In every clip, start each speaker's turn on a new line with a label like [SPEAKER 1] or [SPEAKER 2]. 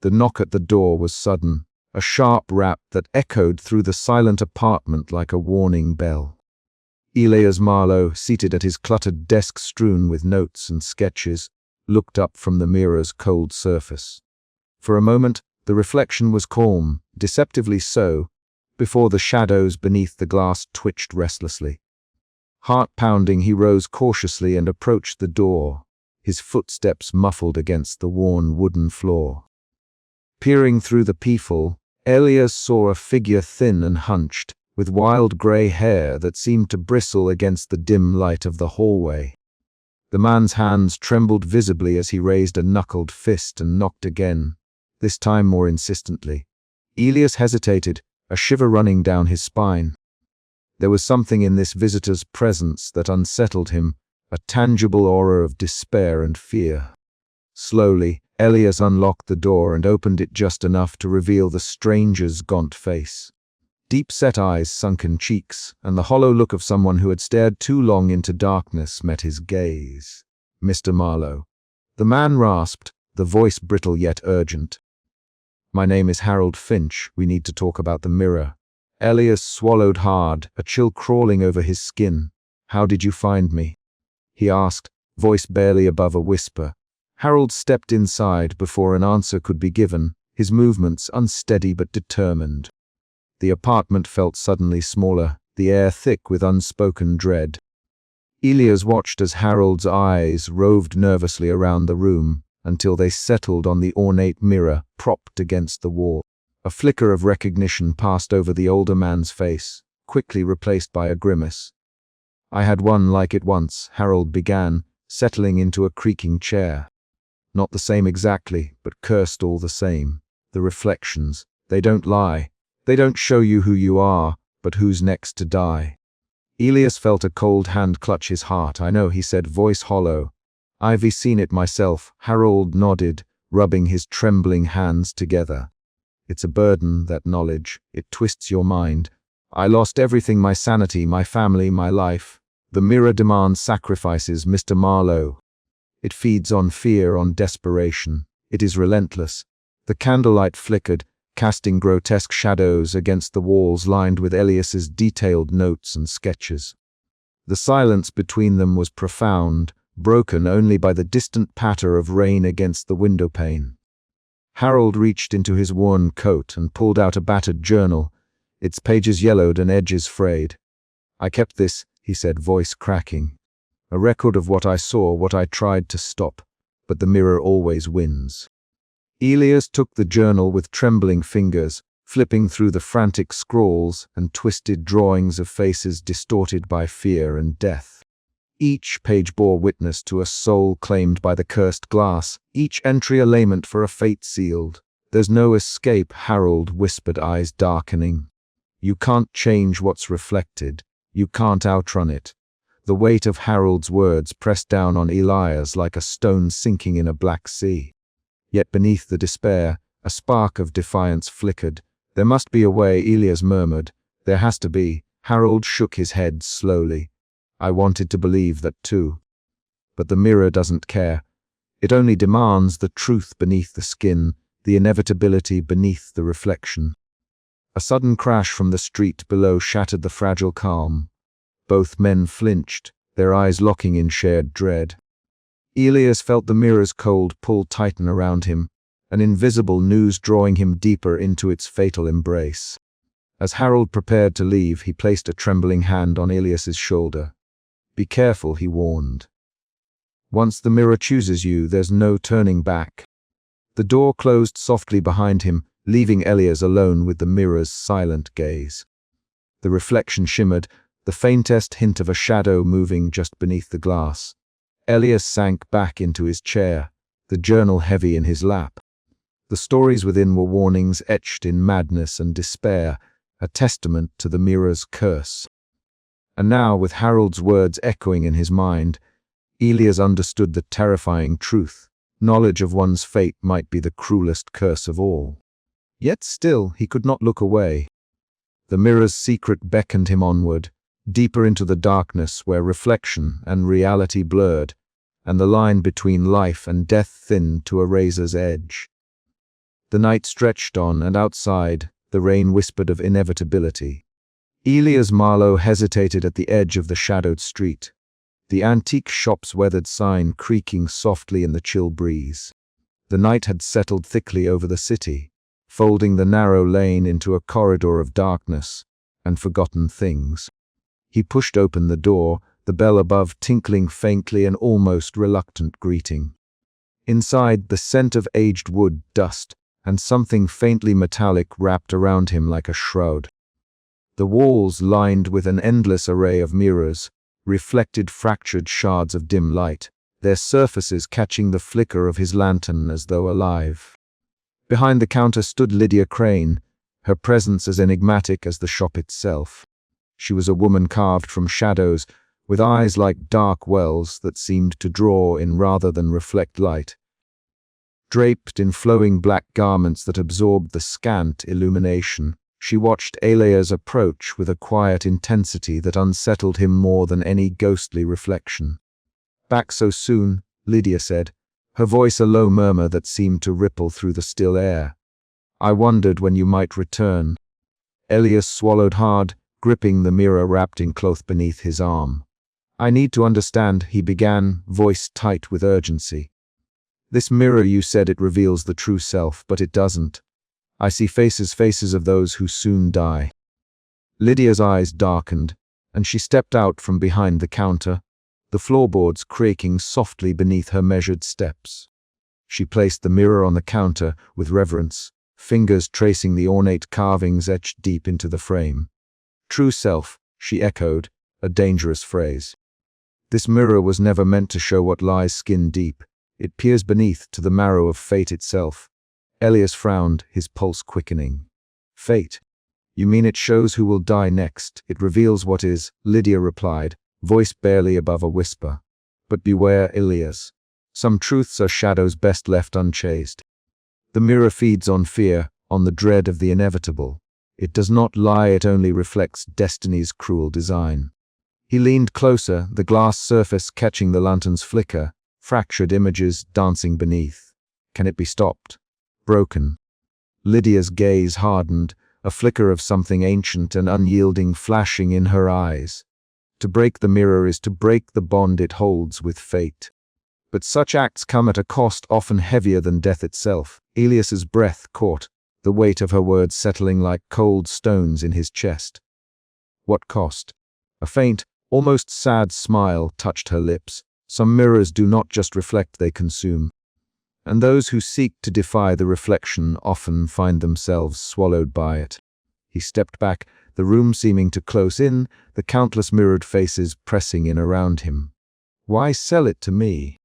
[SPEAKER 1] The knock at the door was sudden, a sharp rap that echoed through the silent apartment like a warning bell. Elias Marlowe, seated at his cluttered desk strewn with notes and sketches, looked up from the mirror's cold surface. For a moment, the reflection was calm, deceptively so, before the shadows beneath the glass twitched restlessly. Heart-pounding, he rose cautiously and approached the door, his footsteps muffled against the worn wooden floor. Peering through the peephole, Elias saw a figure thin and hunched, with wild grey hair that seemed to bristle against the dim light of the hallway. The man's hands trembled visibly as he raised a knuckled fist and knocked again, this time more insistently. Elias hesitated, a shiver running down his spine. There was something in this visitor's presence that unsettled him, a tangible aura of despair and fear. Slowly, Elias unlocked the door and opened it just enough to reveal the stranger's gaunt face. Deep-set eyes, sunken cheeks, and the hollow look of someone who had stared too long into darkness met his gaze. "Mr. Marlowe." The man rasped, the voice brittle yet urgent. "My name is Harold Finch. We need to talk about the mirror." Elias swallowed hard, a chill crawling over his skin. "How did you find me?" he asked, voice barely above a whisper. Harold stepped inside before an answer could be given, his movements unsteady but determined. The apartment felt suddenly smaller, the air thick with unspoken dread. Elias watched as Harold's eyes roved nervously around the room until they settled on the ornate mirror propped against the wall. A flicker of recognition passed over the older man's face, quickly replaced by a grimace. "I had one like it once," Harold began, settling into a creaking chair. "Not the same exactly, but cursed all the same. The reflections, they don't lie. They don't show you who you are, but who's next to die." Elias felt a cold hand clutch his heart. "I know," he said, voice hollow. "I've seen it myself." Harold nodded, rubbing his trembling hands together. "It's a burden, that knowledge. It twists your mind. I lost everything, my sanity, my family, my life. The mirror demands sacrifices, Mr. Marlowe. It feeds on fear, on desperation. It is relentless." The candlelight flickered, casting grotesque shadows against the walls lined with Elias's detailed notes and sketches. The silence between them was profound, broken only by the distant patter of rain against the windowpane. Harold reached into his worn coat and pulled out a battered journal, its pages yellowed and edges frayed. "I kept this," he said, voice cracking. "A record of what I saw, what I tried to stop, but the mirror always wins." Elias took the journal with trembling fingers, flipping through the frantic scrawls and twisted drawings of faces distorted by fear and death. Each page bore witness to a soul claimed by the cursed glass, each entry a lament for a fate sealed. "There's no escape," Harold whispered, eyes darkening. "You can't change what's reflected. You can't outrun it." The weight of Harold's words pressed down on Elias like a stone sinking in a black sea. Yet beneath the despair, a spark of defiance flickered. "There must be a way," Elias murmured. "There has to be." Harold shook his head slowly. "I wanted to believe that too. But the mirror doesn't care. It only demands the truth beneath the skin, the inevitability beneath the reflection." A sudden crash from the street below shattered the fragile calm. Both men flinched, their eyes locking in shared dread. Elias felt the mirror's cold pull tighten around him, an invisible noose drawing him deeper into its fatal embrace. As Harold prepared to leave, he placed a trembling hand on Elias's shoulder. "Be careful," he warned. "Once the mirror chooses you, there's no turning back." The door closed softly behind him, leaving Elias alone with the mirror's silent gaze. The reflection shimmered, the faintest hint of a shadow moving just beneath the glass. Elias sank back into his chair, the journal heavy in his lap. The stories within were warnings etched in madness and despair, a testament to the mirror's curse. And now, with Harold's words echoing in his mind, Elias understood the terrifying truth. Knowledge of one's fate might be the cruelest curse of all. Yet still, he could not look away. The mirror's secret beckoned him onward, deeper into the darkness where reflection and reality blurred, and the line between life and death thinned to a razor's edge. The night stretched on, and outside, the rain whispered of inevitability. Elias Marlowe hesitated at the edge of the shadowed street, the antique shop's weathered sign creaking softly in the chill breeze. The night had settled thickly over the city, folding the narrow lane into a corridor of darkness and forgotten things. He pushed open the door, the bell above tinkling faintly, an almost reluctant greeting. Inside, the scent of aged wood, dust, and something faintly metallic wrapped around him like a shroud. The walls, lined with an endless array of mirrors, reflected fractured shards of dim light, their surfaces catching the flicker of his lantern as though alive. Behind the counter stood Lydia Crane, her presence as enigmatic as the shop itself. She was a woman carved from shadows, with eyes like dark wells that seemed to draw in rather than reflect light. Draped in flowing black garments that absorbed the scant illumination, she watched Elias approach with a quiet intensity that unsettled him more than any ghostly reflection. "Back so soon," Lydia said, her voice a low murmur that seemed to ripple through the still air. "I wondered when you might return." Elias swallowed hard, gripping the mirror wrapped in cloth beneath his arm. "I need to understand," he began, voice tight with urgency. "This mirror, you said it reveals the true self, but it doesn't. I see faces of those who soon die." Lydia's eyes darkened, and she stepped out from behind the counter, the floorboards creaking softly beneath her measured steps. She placed the mirror on the counter with reverence, fingers tracing the ornate carvings etched deep into the frame. "True self," she echoed, a dangerous phrase. "This mirror was never meant to show what lies skin deep. It peers beneath to the marrow of fate itself." Elias frowned, his pulse quickening. "Fate? You mean it shows who will die next? It reveals what is," Lydia replied, voice barely above a whisper. "But beware, Elias. Some truths are shadows best left unchased. The mirror feeds on fear, on the dread of the inevitable. It does not lie, it only reflects destiny's cruel design." He leaned closer, the glass surface catching the lantern's flicker, fractured images dancing beneath. "Can it be stopped? Broken?" Lydia's gaze hardened, a flicker of something ancient and unyielding flashing in her eyes. To break the mirror is to break the bond it holds with fate. But such acts come at a cost often heavier than death itself. Elias's breath caught, the weight of her words settling like cold stones in his chest. "What cost?" A faint, almost sad smile touched her lips. "Some mirrors do not just reflect, they consume. And those who seek to defy the reflection often find themselves swallowed by it." He stepped back, the room seeming to close in, the countless mirrored faces pressing in around him. "Why sell it to me?"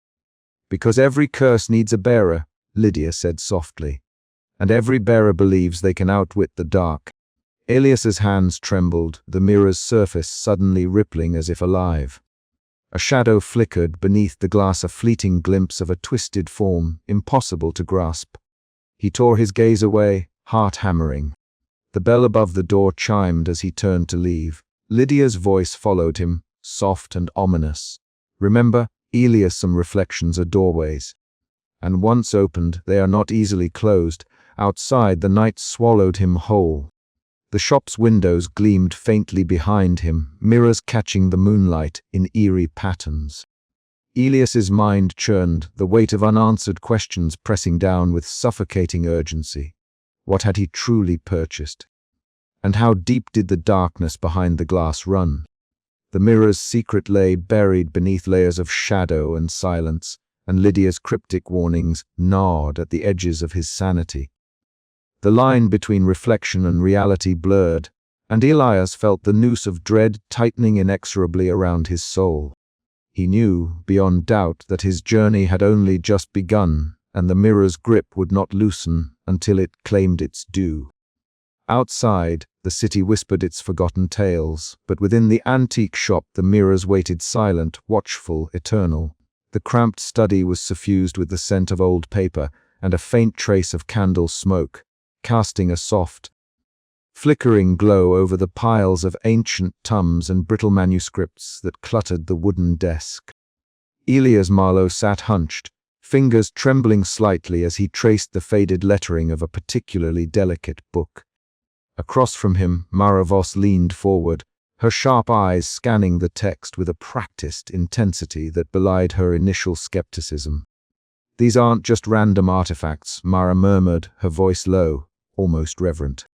[SPEAKER 1] "Because every curse needs a bearer," Lydia said softly. "And every bearer believes they can outwit the dark." Elias's hands trembled, the mirror's surface suddenly rippling as if alive. A shadow flickered beneath the glass, a fleeting glimpse of a twisted form, impossible to grasp. He tore his gaze away, heart hammering. The bell above the door chimed as he turned to leave. Lydia's voice followed him, soft and ominous. "Remember, Elias, some reflections are doorways. And once opened, they are not easily closed." Outside, the night swallowed him whole. The shop's windows gleamed faintly behind him, mirrors catching the moonlight in eerie patterns. Elias's mind churned, the weight of unanswered questions pressing down with suffocating urgency. What had he truly purchased? And how deep did the darkness behind the glass run? The mirror's secret lay buried beneath layers of shadow and silence, and Lydia's cryptic warnings gnawed at the edges of his sanity. The line between reflection and reality blurred, and Elias felt the noose of dread tightening inexorably around his soul. He knew, beyond doubt, that his journey had only just begun, and the mirror's grip would not loosen until it claimed its due. Outside, the city whispered its forgotten tales, but within the antique shop the mirrors waited silent, watchful, eternal. The cramped study was suffused with the scent of old paper and a faint trace of candle smoke, casting a soft, flickering glow over the piles of ancient tomes and brittle manuscripts that cluttered the wooden desk. Elias Marlowe sat hunched, fingers trembling slightly as he traced the faded lettering of a particularly delicate book. Across from him, Mara Voss leaned forward, her sharp eyes scanning the text with a practiced intensity that belied her initial skepticism. "These aren't just random artifacts," Mara murmured, her voice low, almost reverent.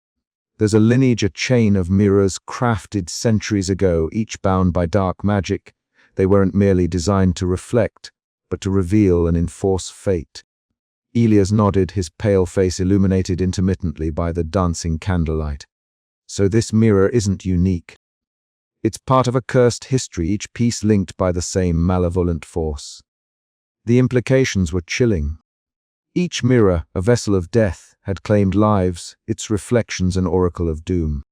[SPEAKER 1] "There's a lineage, a chain of mirrors crafted centuries ago, each bound by dark magic. They weren't merely designed to reflect, but to reveal and enforce fate." Elias nodded, his pale face illuminated intermittently by the dancing candlelight. "So this mirror isn't unique. It's part of a cursed history, each piece linked by the same malevolent force." The implications were chilling. Each mirror, a vessel of death, had claimed lives, its reflections an oracle of doom.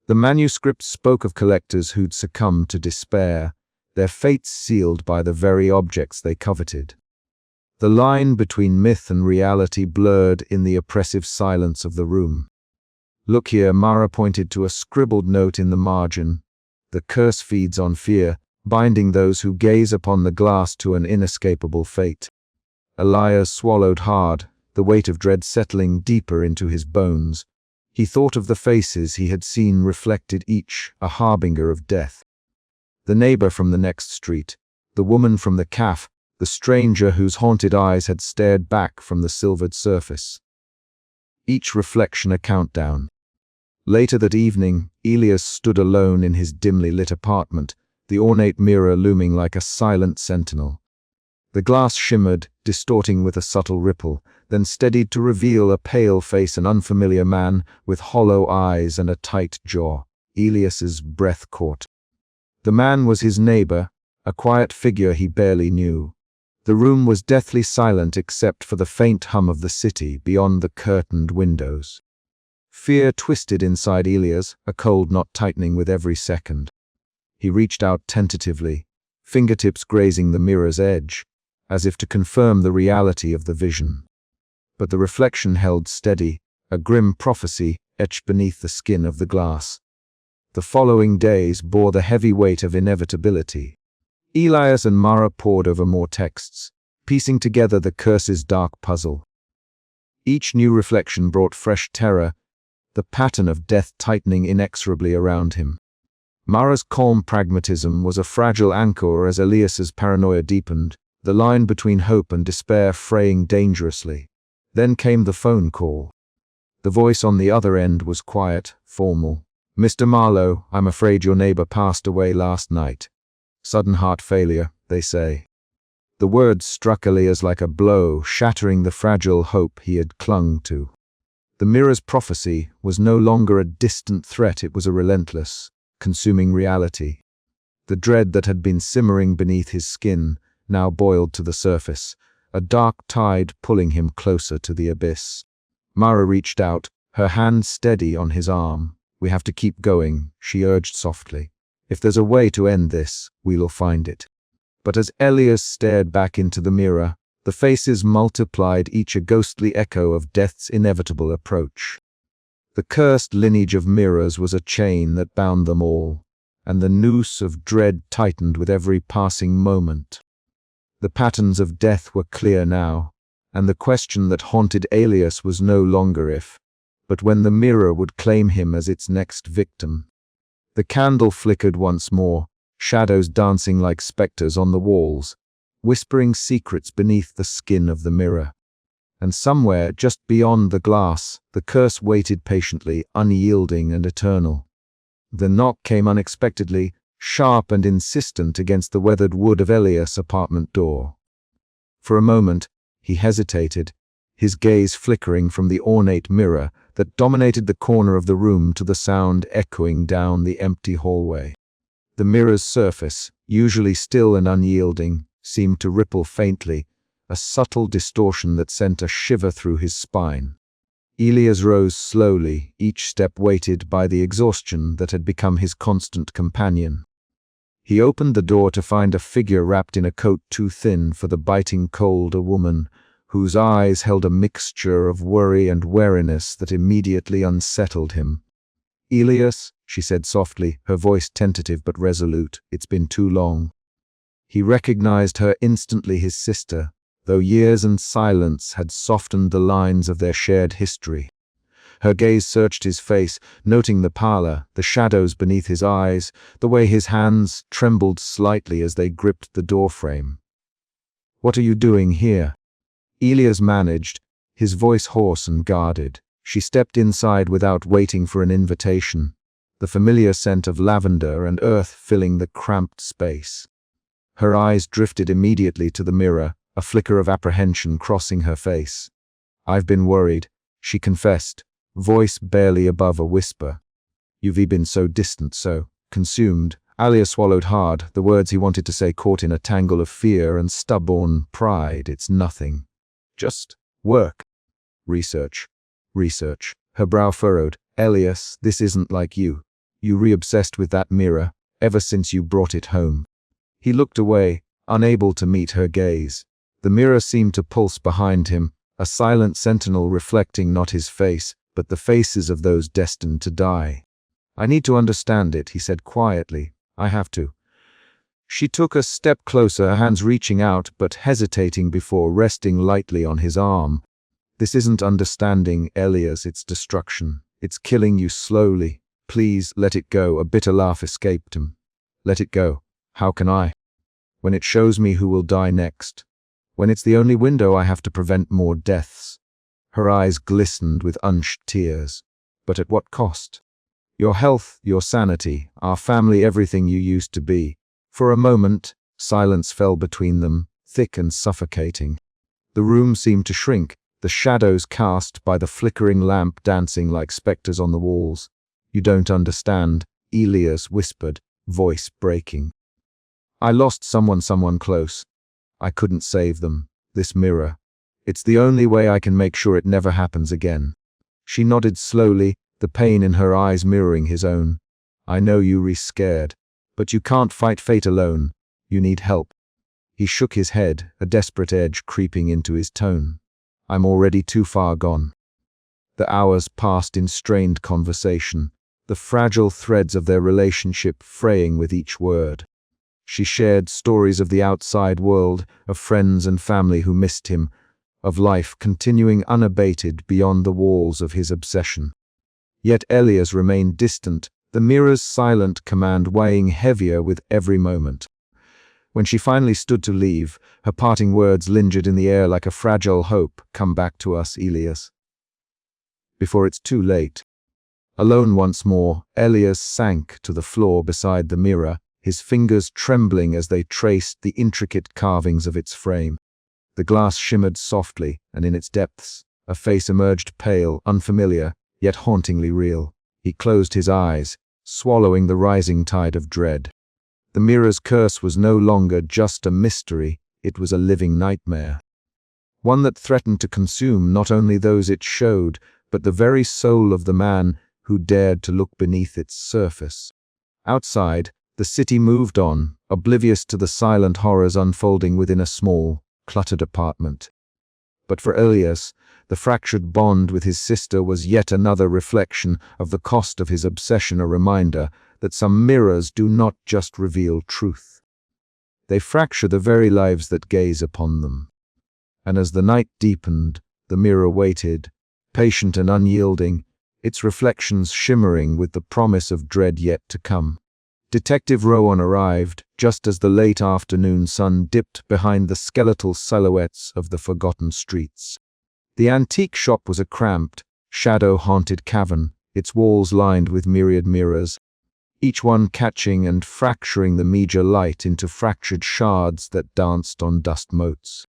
[SPEAKER 1] The manuscripts spoke of collectors who'd succumbed to despair, their fates sealed by the very objects they coveted. The line between myth and reality blurred in the oppressive silence of the room. "Look here," Mara pointed to a scribbled note in the margin. "The curse feeds on fear, binding those who gaze upon the glass to an inescapable fate." Elias swallowed hard, the weight of dread settling deeper into his bones. He thought of the faces he had seen reflected, each a harbinger of death. The neighbor from the next street, the woman from the cafe, the stranger whose haunted eyes had stared back from the silvered surface. Each reflection a countdown. Later that evening, Elias stood alone in his dimly lit apartment, the ornate mirror looming like a silent sentinel. The glass shimmered, distorting with a subtle ripple, then steadied to reveal a pale face, an unfamiliar man with hollow eyes and a tight jaw. Elias's breath caught. The man was his neighbor, a quiet figure he barely knew. The room was deathly silent except for the faint hum of the city beyond the curtained windows. Fear twisted inside Elias, a cold knot tightening with every second. He reached out tentatively, fingertips grazing the mirror's edge, as if to confirm the reality of the vision. But the reflection held steady, a grim prophecy etched beneath the skin of the glass. The following days bore the heavy weight of inevitability. Elias and Mara pored over more texts, piecing together the curse's dark puzzle. Each new reflection brought fresh terror, the pattern of death tightening inexorably around him. Mara's calm pragmatism was a fragile anchor as Elias's paranoia deepened, the line between hope and despair fraying dangerously. Then came the phone call. The voice on the other end was quiet, formal. "Mr. Marlowe, I'm afraid your neighbor passed away last night. Sudden heart failure, they say." The words struck Elias like a blow, shattering the fragile hope he had clung to. The mirror's prophecy was no longer a distant threat, it was a relentless, consuming reality. The dread that had been simmering beneath his skin now boiled to the surface, a dark tide pulling him closer to the abyss. Mara reached out, her hand steady on his arm. "We have to keep going," she urged softly. "If there's a way to end this, we'll find it." But as Elias stared back into the mirror, the faces multiplied, each a ghostly echo of death's inevitable approach. The cursed lineage of mirrors was a chain that bound them all, and the noose of dread tightened with every passing moment. The patterns of death were clear now, and the question that haunted Elias was no longer if, but when the mirror would claim him as its next victim. The candle flickered once more, shadows dancing like specters on the walls, whispering secrets beneath the skin of the mirror. And somewhere, just beyond the glass, the curse waited patiently, unyielding and eternal. The knock came unexpectedly, sharp and insistent against the weathered wood of Elias' apartment door. For a moment, he hesitated, his gaze flickering from the ornate mirror that dominated the corner of the room to the sound echoing down the empty hallway. The mirror's surface, usually still and unyielding, seemed to ripple faintly, a subtle distortion that sent a shiver through his spine. Elias rose slowly, each step weighted by the exhaustion that had become his constant companion. He opened the door to find a figure wrapped in a coat too thin for the biting cold, a woman whose eyes held a mixture of worry and wariness that immediately unsettled him. "Elias," she said softly, her voice tentative but resolute, "it's been too long." He recognized her instantly, his sister, though years and silence had softened the lines of their shared history. Her gaze searched his face, noting the pallor, the shadows beneath his eyes, the way his hands trembled slightly as they gripped the doorframe. "What are you doing here?" Elias managed, his voice hoarse and guarded. She stepped inside without waiting for an invitation, the familiar scent of lavender and earth filling the cramped space. Her eyes drifted immediately to the mirror, a flicker of apprehension crossing her face. "I've been worried," she confessed, voice barely above a whisper. "You've been so distant, so consumed." Alia swallowed hard, the words he wanted to say caught in a tangle of fear and stubborn pride. "It's nothing. Just work. Research. Research." Her brow furrowed. "Elias, this isn't like you. You re-obsessed with that mirror, ever since you brought it home." He looked away, unable to meet her gaze. The mirror seemed to pulse behind him, a silent sentinel reflecting not his face, but the faces of those destined to die. "I need to understand it," he said quietly. "I have to." She took a step closer, her hands reaching out but hesitating before resting lightly on his arm. "This isn't understanding, Elias, it's destruction. It's killing you slowly. Please, let it go." A bitter laugh escaped him. "Let it go. How can I? When it shows me who will die next. When it's the only window I have to prevent more deaths." Her eyes glistened with unshed tears. "But at what cost? Your health, your sanity, our family, everything you used to be." For a moment, silence fell between them, thick and suffocating. The room seemed to shrink, the shadows cast by the flickering lamp dancing like specters on the walls. "You don't understand," Elias whispered, voice breaking. "I lost someone close. I couldn't save them. This mirror. It's the only way I can make sure it never happens again." She nodded slowly, the pain in her eyes mirroring his own. "I know you're scared, but you can't fight fate alone. You need help." He shook his head, a desperate edge creeping into his tone. "I'm already too far gone." The hours passed in strained conversation, the fragile threads of their relationship fraying with each word. She shared stories of the outside world, of friends and family who missed him, of life continuing unabated beyond the walls of his obsession. Yet Elias remained distant, the mirror's silent command weighing heavier with every moment. When she finally stood to leave, her parting words lingered in the air like a fragile hope. "Come back to us, Elias, before it's too late." Alone once more, Elias sank to the floor beside the mirror, his fingers trembling as they traced the intricate carvings of its frame. The glass shimmered softly, and in its depths, a face emerged pale, unfamiliar, yet hauntingly real. He closed his eyes, swallowing the rising tide of dread. The mirror's curse was no longer just a mystery, it was a living nightmare. One that threatened to consume not only those it showed, but the very soul of the man who dared to look beneath its surface. Outside, the city moved on, oblivious to the silent horrors unfolding within a small, cluttered apartment. But for Elias, the fractured bond with his sister was yet another reflection of the cost of his obsession, a reminder that some mirrors do not just reveal truth. They fracture the very lives that gaze upon them. And as the night deepened, the mirror waited, patient and unyielding, its reflections shimmering with the promise of dread yet to come. Detective Rowan arrived just as the late afternoon sun dipped behind the skeletal silhouettes of the forgotten streets. The antique shop was a cramped, shadow-haunted cavern, its walls lined with myriad mirrors, each one catching and fracturing the meager light into fractured shards that danced on dust motes.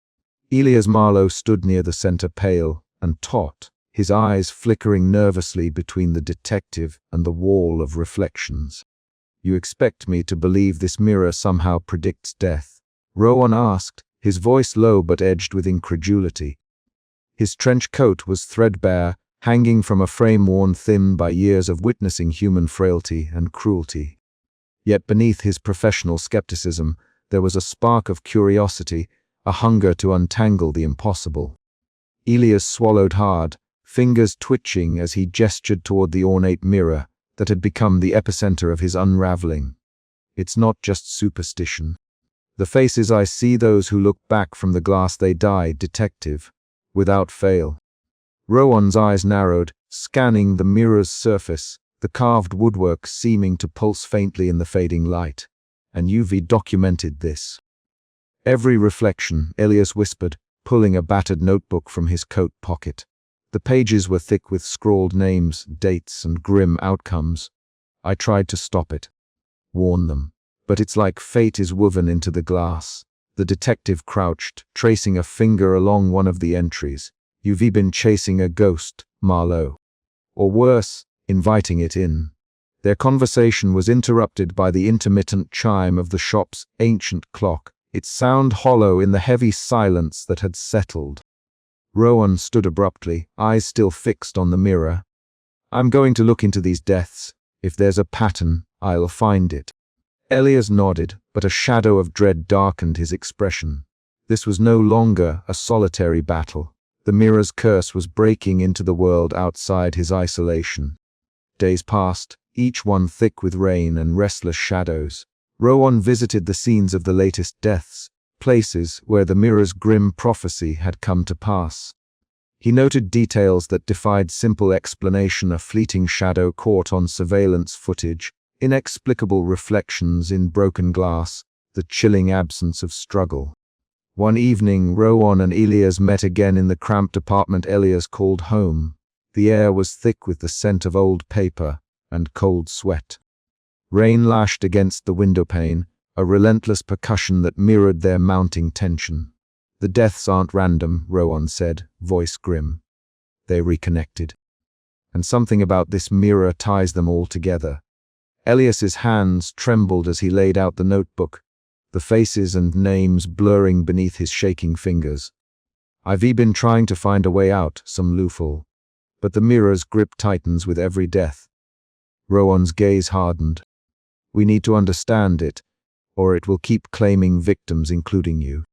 [SPEAKER 1] Elias Marlowe stood near the center, pale and taut, his eyes flickering nervously between the detective and the wall of reflections. "You expect me to believe this mirror somehow predicts death?" Rowan asked, his voice low but edged with incredulity. His trench coat was threadbare, hanging from a frame worn thin by years of witnessing human frailty and cruelty. Yet beneath his professional skepticism, there was a spark of curiosity, a hunger to untangle the impossible. Elias swallowed hard, fingers twitching as he gestured toward the ornate mirror that had become the epicenter of his unraveling. "It's not just superstition. The faces I see, those who look back from the glass they die, detective, without fail. Rowan's eyes narrowed, scanning the mirror's surface, the carved woodwork seeming to pulse faintly in the fading light. And you've documented this. Every reflection, Elias whispered, pulling a battered notebook from his coat pocket. The pages were thick with scrawled names, dates, and grim outcomes. I tried to stop it, warn them. But it's like fate is woven into the glass. The detective crouched, tracing a finger along one of the entries. You've been chasing a ghost, Marlowe. Or worse, inviting it in. Their conversation was interrupted by the intermittent chime of the shop's ancient clock, its sound hollow in the heavy silence that had settled. Rowan stood abruptly, eyes still fixed on the mirror. I'm going to look into these deaths. If there's a pattern, I'll find it. Elias nodded, but a shadow of dread darkened his expression. This was no longer a solitary battle. The mirror's curse was breaking into the world outside his isolation. Days passed, each one thick with rain and restless shadows. Rowan visited the scenes of the latest deaths, places where the mirror's grim prophecy had come to pass. He noted details that defied simple explanation: a fleeting shadow caught on surveillance footage, inexplicable reflections in broken glass, the chilling absence of struggle. One evening, Rowan and Elias met again in the cramped apartment Elias called home. The air was thick with the scent of old paper and cold sweat. Rain lashed against the windowpane, a relentless percussion that mirrored their mounting tension. The deaths aren't random, Rowan said, voice grim. They reconnected. And something about this mirror ties them all together. Elias's hands trembled as he laid out the notebook, the faces and names blurring beneath his shaking fingers. I've been trying to find a way out, some loophole, but the mirror's grip tightens with every death. Rowan's gaze hardened. We need to understand it, or it will keep claiming victims, including you.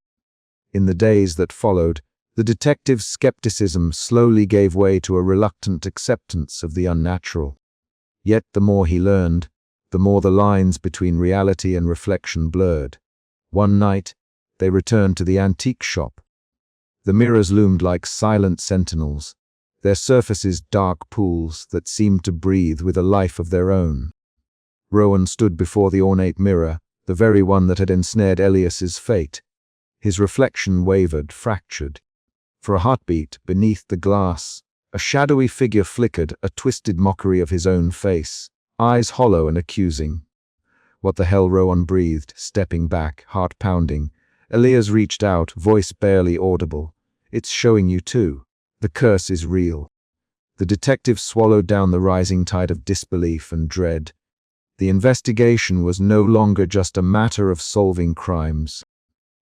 [SPEAKER 1] In the days that followed, the detective's skepticism slowly gave way to a reluctant acceptance of the unnatural. Yet the more he learned, the more the lines between reality and reflection blurred. One night, they returned to the antique shop. The mirrors loomed like silent sentinels, their surfaces dark pools that seemed to breathe with a life of their own. Rowan stood before the ornate mirror, the very one that had ensnared Elias's fate. His reflection wavered, fractured. For a heartbeat, beneath the glass, a shadowy figure flickered, a twisted mockery of his own face, eyes hollow and accusing. What the hell, Rowan breathed, stepping back, heart pounding. Elias reached out, voice barely audible. It's showing you too. The curse is real. The detective swallowed down the rising tide of disbelief and dread. The investigation was no longer just a matter of solving crimes.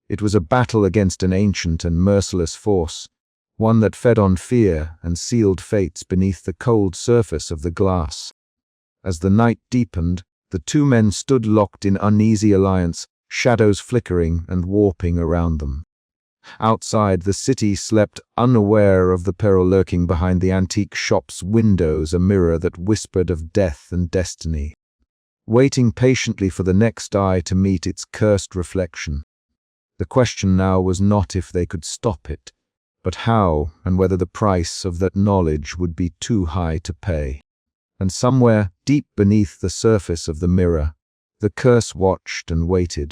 [SPEAKER 1] It was a battle against an ancient and merciless force, one that fed on fear and sealed fates beneath the cold surface of the glass. As the night deepened, the two men stood locked in uneasy alliance, shadows flickering and warping around them. Outside, the city slept, unaware of the peril lurking behind the antique shop's windows, a mirror that whispered of death and destiny, waiting patiently for the next eye to meet its cursed reflection. The question now was not if they could stop it, but how, and whether the price of that knowledge would be too high to pay. And somewhere, deep beneath the surface of the mirror, the curse watched and waited.